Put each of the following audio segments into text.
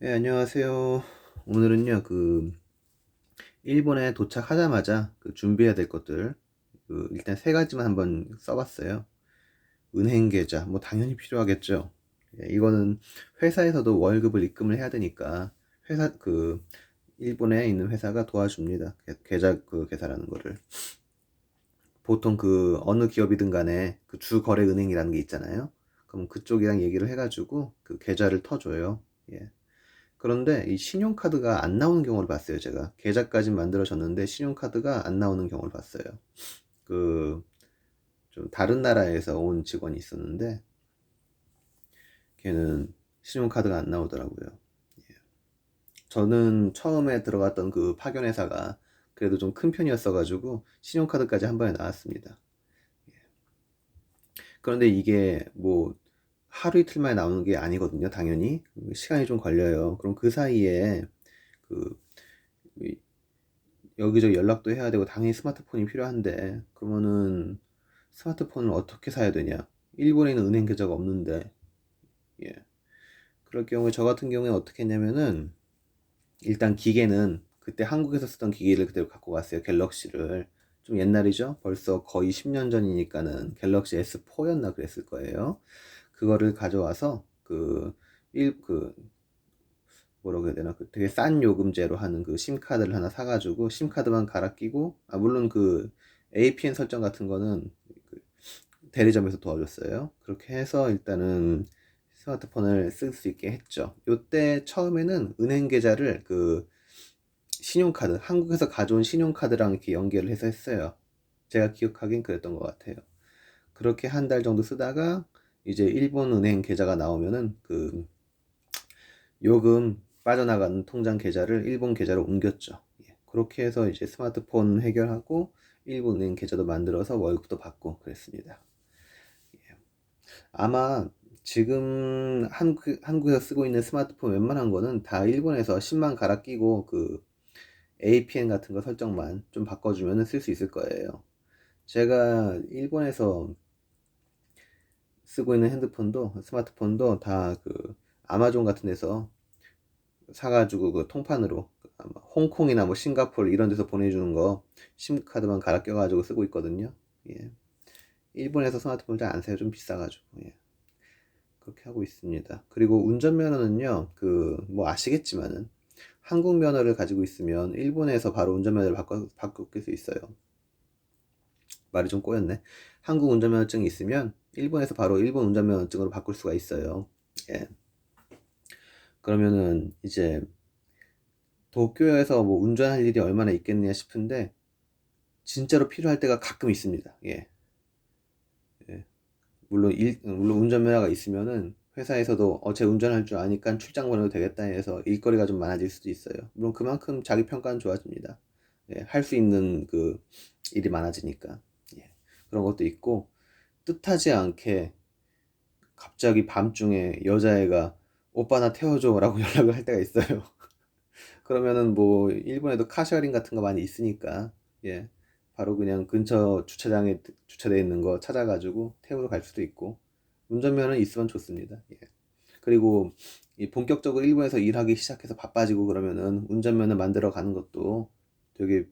네, 안녕하세요. 오늘은요, 일본에 도착하자마자 준비해야 될 것들, 일단 세 가지만 한번 써봤어요. 은행 계좌, 뭐 당연히 필요하겠죠. 예, 이거는 회사에서도 월급을 입금을 해야 되니까, 일본에 있는 회사가 도와줍니다. 계좌 계산하는 거를. 보통 어느 기업이든 간에 주 거래 은행이라는 게 있잖아요. 그럼 그쪽이랑 얘기를 해가지고 계좌를 터줘요. 예. 그런데 이 신용카드가 안 나오는 경우를 봤어요. 제가 계좌까지 만들어졌는데 신용카드가 안 나오는 경우를 봤어요. 그 좀 다른 나라에서 온 직원이 있었는데 걔는 신용카드가 안 나오더라고요. 저는 처음에 들어갔던 파견 회사가 그래도 좀 큰 편이었어 가지고 신용카드까지 한 번에 나왔습니다. 그런데 이게 뭐 하루 이틀 만에 나오는 게 아니거든요. 당연히 시간이 좀 걸려요. 그럼 그 사이에 그 여기저기 연락도 해야 되고 당연히 스마트폰이 필요한데 그러면은 스마트폰을 어떻게 사야 되냐? 일본에는 은행 계좌가 없는데. 예. 그럴 경우에 저 같은 경우에 어떻게 했냐면은 일단 기계는 그때 한국에서 쓰던 기기를 그대로 갖고 갔어요. 갤럭시를. 좀 옛날이죠? 벌써 거의 10년 전이니까는 갤럭시 S4였나 그랬을 거예요. 그거를 가져와서 일, 그, 뭐라고 해야 되나? 되게 싼 요금제로 하는 심카드를 하나 사가지고 심카드만 갈아 끼고, 물론 APN 설정 같은 거는 그 대리점에서 도와줬어요. 그렇게 해서 일단은 스마트폰을 쓸 수 있게 했죠. 요때 처음에는 은행 계좌를 신용카드, 한국에서 가져온 신용카드랑 이렇게 연계를 해서 했어요. 제가 기억하긴 그랬던 것 같아요. 그렇게 한 달 정도 쓰다가 이제 일본 은행 계좌가 나오면은 요금 빠져나가는 통장 계좌를 일본 계좌로 옮겼죠. 예, 그렇게 해서 이제 스마트폰 해결하고 일본 은행 계좌도 만들어서 월급도 받고 그랬습니다. 아마 지금 한국에서 쓰고 있는 스마트폰 웬만한 거는 다 일본에서 10만 갈아 끼고 APN 같은 거 설정만 좀 바꿔주면 쓸 수 있을 거예요. 제가 일본에서 쓰고 있는 스마트폰도 다 아마존 같은 데서 사가지고 통판으로 아마 홍콩이나 뭐 싱가포르 이런 데서 보내주는 거 심카드만 갈아 껴가지고 쓰고 있거든요. 예. 일본에서 스마트폰 잘 안 사요. 좀 비싸가지고. 예. 그렇게 하고 있습니다. 그리고 운전면허는요, 뭐 아시겠지만은, 한국 면허를 가지고 있으면 일본에서 바로 운전면허를 바꿀 수 있어요. 말이 좀 꼬였네. 한국 운전면허증이 있으면 일본에서 바로 일본 운전면허증으로 바꿀 수가 있어요. 예. 그러면은 이제 도쿄에서 뭐 운전할 일이 얼마나 있겠냐 싶은데 진짜로 필요할 때가 가끔 있습니다. 예. 예. 물론 운전면허가 있으면은 회사에서도 제 운전할 줄 아니까 출장 보내도 되겠다 해서 일거리가 좀 많아질 수도 있어요. 물론 그만큼 자기 평가는 좋아집니다. 예, 할 수 있는 일이 많아지니까. 예, 그런 것도 있고 뜻하지 않게 갑자기 밤중에 여자애가 오빠 나 태워줘라고 연락을 할 때가 있어요. 그러면은 뭐 일본에도 카쉐어링 같은 거 많이 있으니까 예, 바로 그냥 근처 주차장에 주차되어 있는 거 찾아가지고 태우러 갈 수도 있고 운전면허는 있으면 좋습니다. 예. 그리고 이 본격적으로 일본에서 일하기 시작해서 바빠지고 그러면은 운전면허 만들어 가는 것도 되게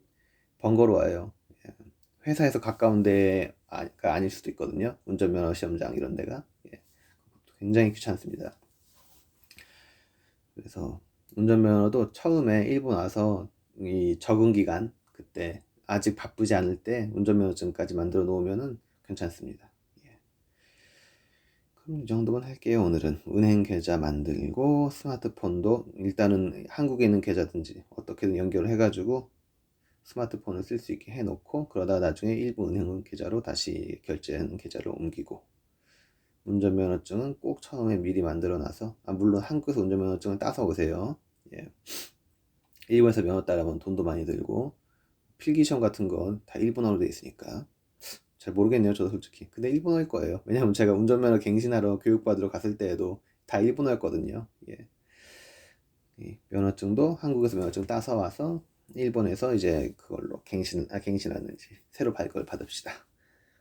번거로워요. 예. 회사에서 가까운 데가 아닐 수도 있거든요. 운전면허 시험장 이런 데가. 예. 굉장히 귀찮습니다. 그래서 운전면허도 처음에 일본 와서 이 적응 기간 그때 아직 바쁘지 않을 때 운전면허증까지 만들어 놓으면은 괜찮습니다. 예. 그럼 이 정도만 할게요. 오늘은 은행 계좌 만들고 스마트폰도 일단은 한국에 있는 계좌든지 어떻게든 연결을 해가지고 스마트폰을 쓸 수 있게 해놓고 그러다 나중에 일본 은행 계좌로 다시 결제하는 계좌로 옮기고 운전면허증은 꼭 처음에 미리 만들어 놔서 물론 한국에서 운전면허증을 따서 오세요. 예. 일본에서 면허 따려면 돈도 많이 들고 필기시험 같은 건 다 일본어로 돼 있으니까 잘 모르겠네요. 저도 솔직히. 근데 일본어일 거예요. 왜냐면 제가 운전면허 갱신하러 교육받으러 갔을 때에도 다 일본어였거든요. 예. 이 면허증도 한국에서 면허증 따서 와서 일본에서 이제 그걸로 갱신하는지 새로 발급을 받읍시다.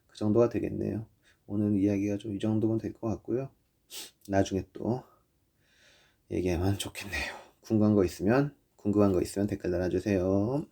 그 정도가 되겠네요. 오늘 이야기가 좀 이 정도면 될 것 같고요. 나중에 또 얘기하면 좋겠네요. 궁금한 거 있으면 댓글 달아주세요.